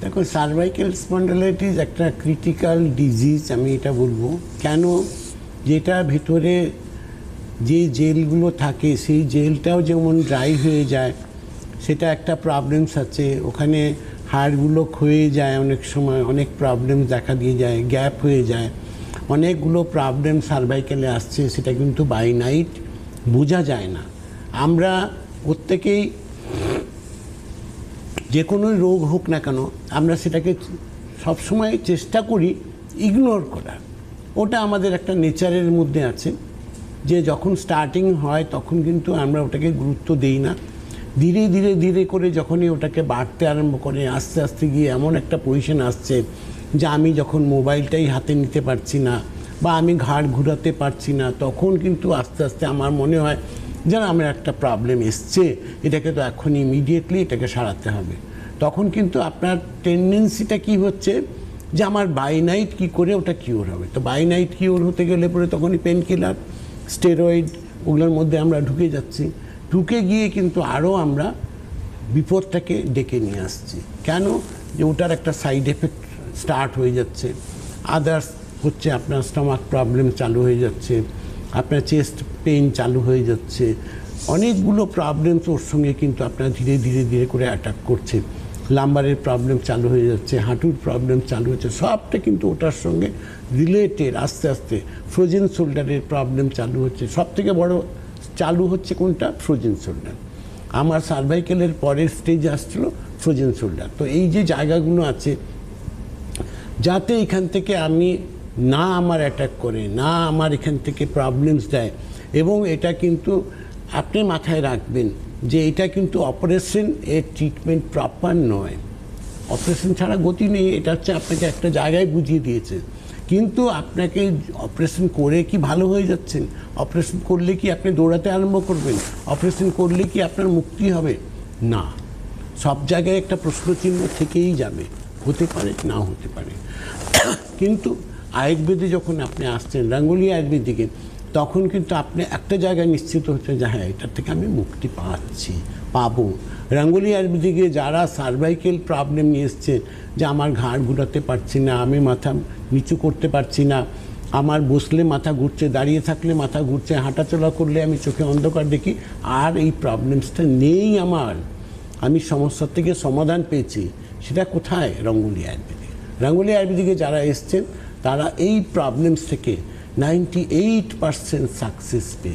দেখো, cervical spondylitis একটা critical disease, আমি এটা বলবো। কেন? যেটা ভেতরে যে জেলগুলো থাকে সেই জেলটাও যেমন ড্রাই হয়ে যায়, সেটা একটা প্রবলেমস আছে। ওখানে হাড়গুলো ক্ষয়ে যায়, অনেক সময় অনেক প্রবলেম দেখা দিয়ে যায়, গ্যাপ হয়ে যায়, অনেকগুলো প্রবলেম সার্ভাইকেলে আসছে। সেটা কিন্তু বাই নাইট বোঝা যায় না। আমরা প্রত্যেকেই যে কোনো রোগ হোক না কেন, আমরা সেটাকে সবসময় চেষ্টা করি ইগনোর করার। ওটা আমাদের একটা নেচারের মধ্যে আছে, যে যখন স্টার্টিং হয় তখন কিন্তু আমরা ওটাকে গুরুত্ব দিই না। ধীরে ধীরে ধীরে করে যখনই ওটাকে বাড়তে আরম্ভ করে, আস্তে আস্তে গিয়ে এমন একটা পজিশন আসছে যে আমি যখন মোবাইলটাই হাতে নিতে পারছি না বা আমি ঘাড় ঘুরাতে পারছি না, তখন কিন্তু আস্তে আস্তে আমার মনে হয় যেন আমার একটা প্রবলেম এসছে, এটাকে তো এখন ইমিডিয়েটলি এটাকে সারাতে হবে। তখন কিন্তু আপনার টেন্ডেন্সিটা কি হচ্ছে যে আমার বাই নাইট কী করে ওটা কিওর হবে। তো বাই নাইট কিওর হতে গেলে পরে তখনই পেন কিলার, স্টেরয়েড, ওগুলোর মধ্যে আমরা ঢুকে যাচ্ছি। ঢুকে গিয়ে কিন্তু আরও আমরা বিপদটাকে ডেকে নিয়ে আসছি। কেন? যে ওটার একটা সাইড এফেক্ট স্টার্ট হয়ে যাচ্ছে। আদার্স হচ্ছে আপনার স্টমাক প্রবলেম চালু হয়ে যাচ্ছে, আপনার চেস্ট পেইন চালু হয়ে যাচ্ছে, অনেকগুলো প্রবলেমস ওর সঙ্গে কিন্তু আপনার ধীরে ধীরে ধীরে করে অ্যাটাক করছে। লাম্বারের প্রবলেম চালু হয়ে যাচ্ছে, হাঁটুর প্রবলেম চালু হচ্ছে, সবটা কিন্তু ওটার সঙ্গে রিলেটেড। আস্তে আস্তে ফ্রোজেন শোল্ডারের প্রবলেম চালু হচ্ছে। সব থেকে বড় চালু হচ্ছে কোনটা? Frozen shoulder. আমার সার্ভাইকেলের পরের স্টেজ আসছিলো ফ্রোজেন শোল্ডার। তো এই যে জায়গাগুলো আছে, যাতে এখান থেকে আমি না আমার অ্যাটাক করে, না আমার এখান থেকে প্রবলেমস দেয়। এবং এটা কিন্তু আপনি মাথায় রাখবেন যে এটা কিন্তু অপারেশন এর ট্রিটমেন্ট প্রপার নয়। অপারেশন ছাড়া গতি নেই, এটা হচ্ছে আপনাকে একটা জায়গায় বুঝিয়ে দিয়েছে। কিন্তু আপনাকে অপারেশন করে কি ভালো হয়ে যাচ্ছেন? অপারেশন করলে কি আপনি দৌড়াতে আরম্ভ করবেন? অপারেশন করলে কি আপনার মুক্তি হবে? না, সব জায়গায় একটা প্রশ্নচিহ্ন থেকেই যাবে। হতে পারে, না হতে পারে। কিন্তু আয়ুর্বেদে যখন আপনি আসছেন, রাঙ্গুলি আয়ুর্বেদিকে, তখন কিন্তু আপনি একটা জায়গায় নিশ্চিত হচ্ছেন যে হ্যাঁ, এটার থেকে আমি মুক্তি পাবো। রাঙ্গুলি আয়ুর্বেদিকে যারা সার্ভাইকেল প্রবলেম নিয়ে এসছেন, যে আমার ঘাড় ঘুরাতে পারছি না, আমি মাথা নিচু করতে পারছি না, আমার বসলে মাথা ঘুরছে, দাঁড়িয়ে থাকলে মাথা ঘুরছে, হাঁটাচলা করলে আমি চোখে অন্ধকার দেখি, আর এই প্রবলেমসটা নেই আমার, আমি সমস্যার থেকে সমাধান পেয়েছি। সেটা কোথায়? রাঙ্গুলি আয়ুর্বেদিক। রাঙ্গুলি আয়ুর্বেদিকে যারা এসছেন তারা এই প্রবলেমস থেকে 98% সাকসেস পেয়েছে।